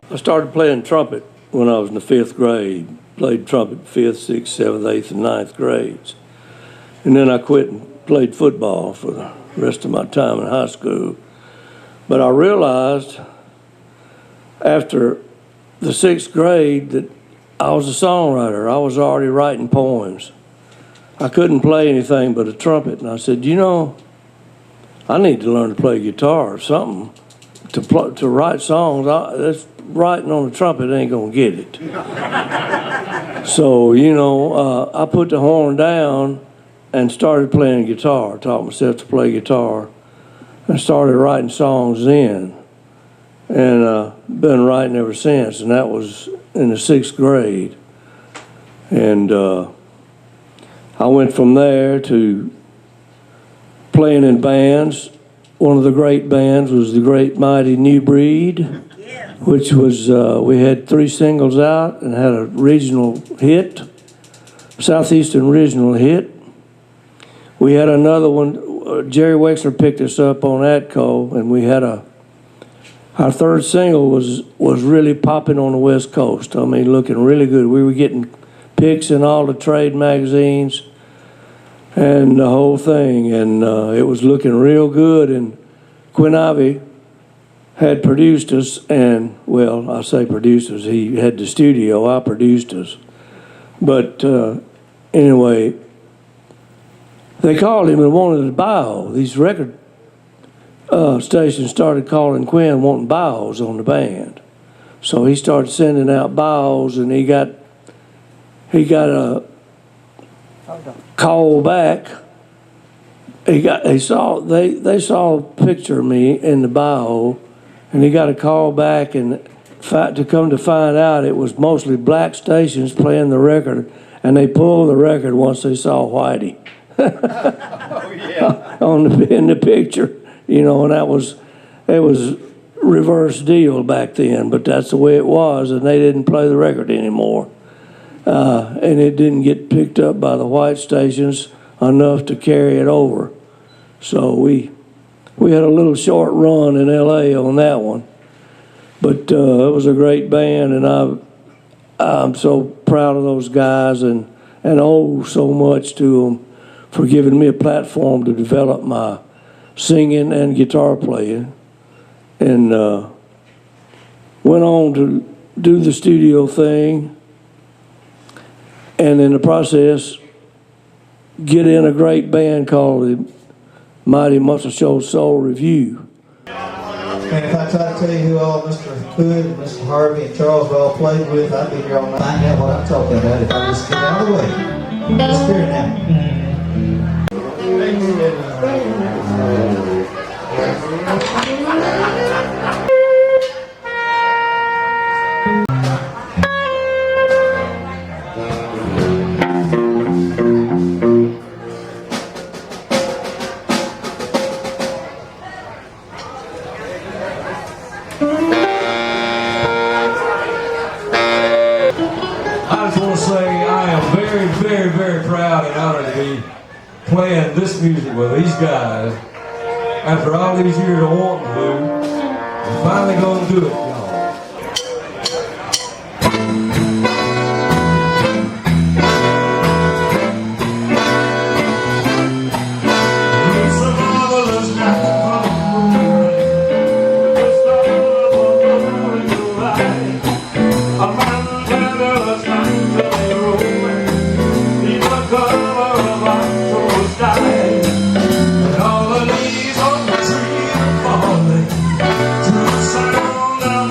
I started playing trumpet when I was in the 5th grade. Played trumpet 5th, 6th, 7th, 8th, and 9th grades. And then I quit and played football for the rest of my time in high school. But I realized after the 6th grade that I was a songwriter. I was already writing poems. I couldn't play anything but a trumpet. And I said, you know, I need to learn to play guitar or something to write songs. That's writing on the trumpet ain't gonna get it. So, you know, I put the horn down and started playing guitar, taught myself to play guitar, and started writing songs then. And been writing ever since, and that was in the 6th grade. And I went from there to playing in bands. One of the great bands was the Great Mighty New Breed, which was, we had 3 singles out and had a regional hit, Southeastern regional hit. We had another one, Jerry Wexler picked us up on Atco, and we had our 3rd single was really popping on the West Coast. I mean, looking really good. We were getting picks in all the trade magazines and the whole thing, and it was looking real good. And Quinn Ivy had produced us, and, well, I say produced us. He had the studio. I produced us. But anyway, they called him and wanted to buy these record stations started calling Quinn wanting bios on the band. So he started sending out bios, and he got a call back. They saw a picture of me in the bio, and he got a call back, and to come to find out it was mostly black stations playing the record, and they pulled the record once they saw Whitey. Oh, yeah. In the picture. You know, and it was reverse deal back then, but that's the way it was, and they didn't play the record anymore. And it didn't get picked up by the white stations enough to carry it over. So we had a little short run in L.A. on that one. But it was a great band, and I'm so proud of those guys and owe so much to them for giving me a platform to develop my singing and guitar playing, and went on to do the studio thing, and in the process get in a great band called the Mighty Muscle Shoals Soul Revue. And if I try to tell you who all Mr. Hood and Mr. Harvey and Charles all played with, I'd be here all night. Find out what I'm talking about if I just get out of the way. Disappear now. I just want to say I am very, very, very proud and honored to be playing this music with these guys. After all these years of wanting to, I'm finally going to do it, y'all. And all the leaves on the tree are falling to the sound of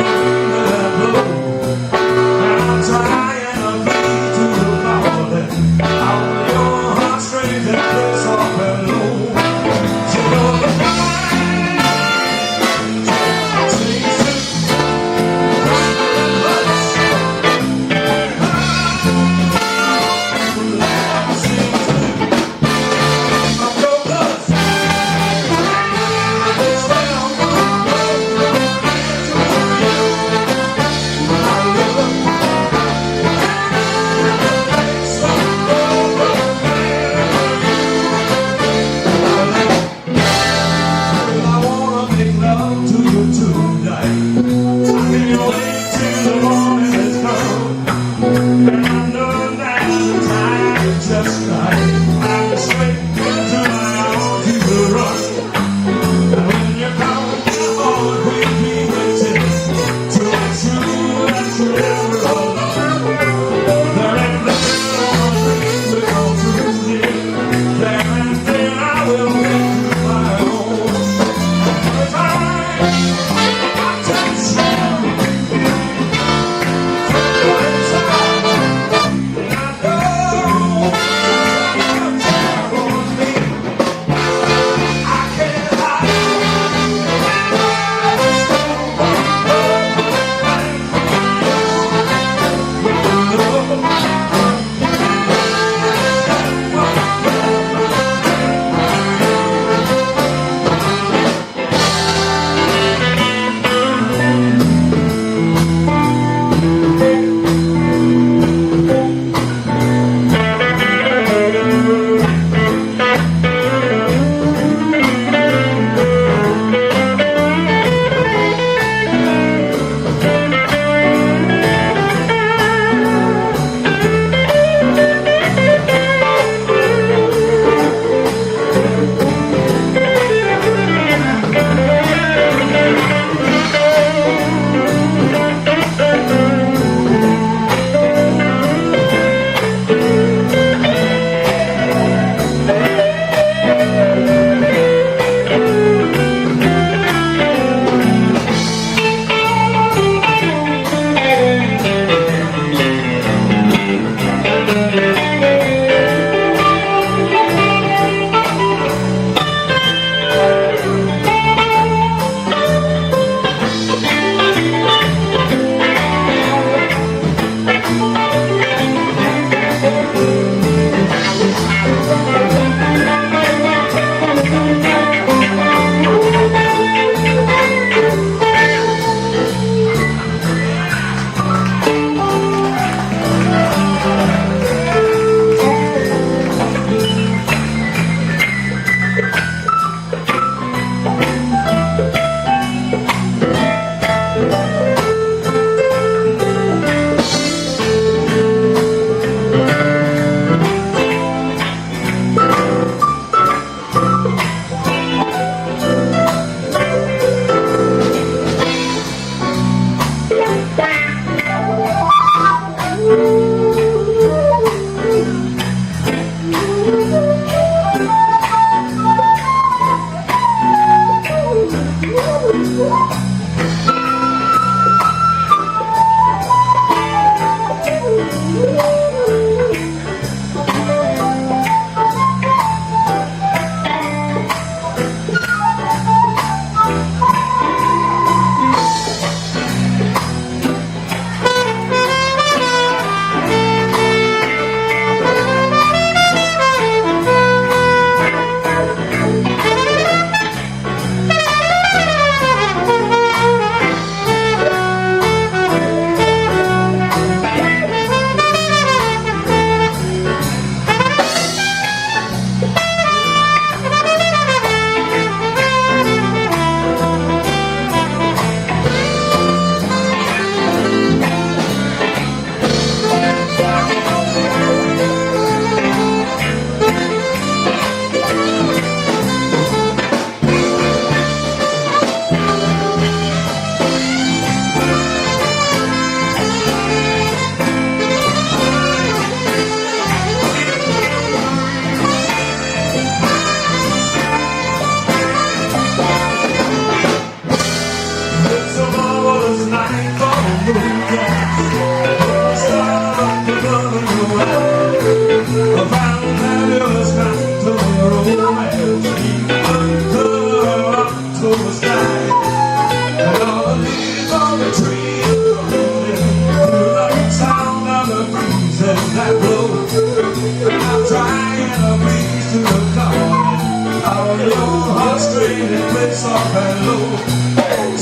on your heartstrings and play soft and low.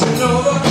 You know the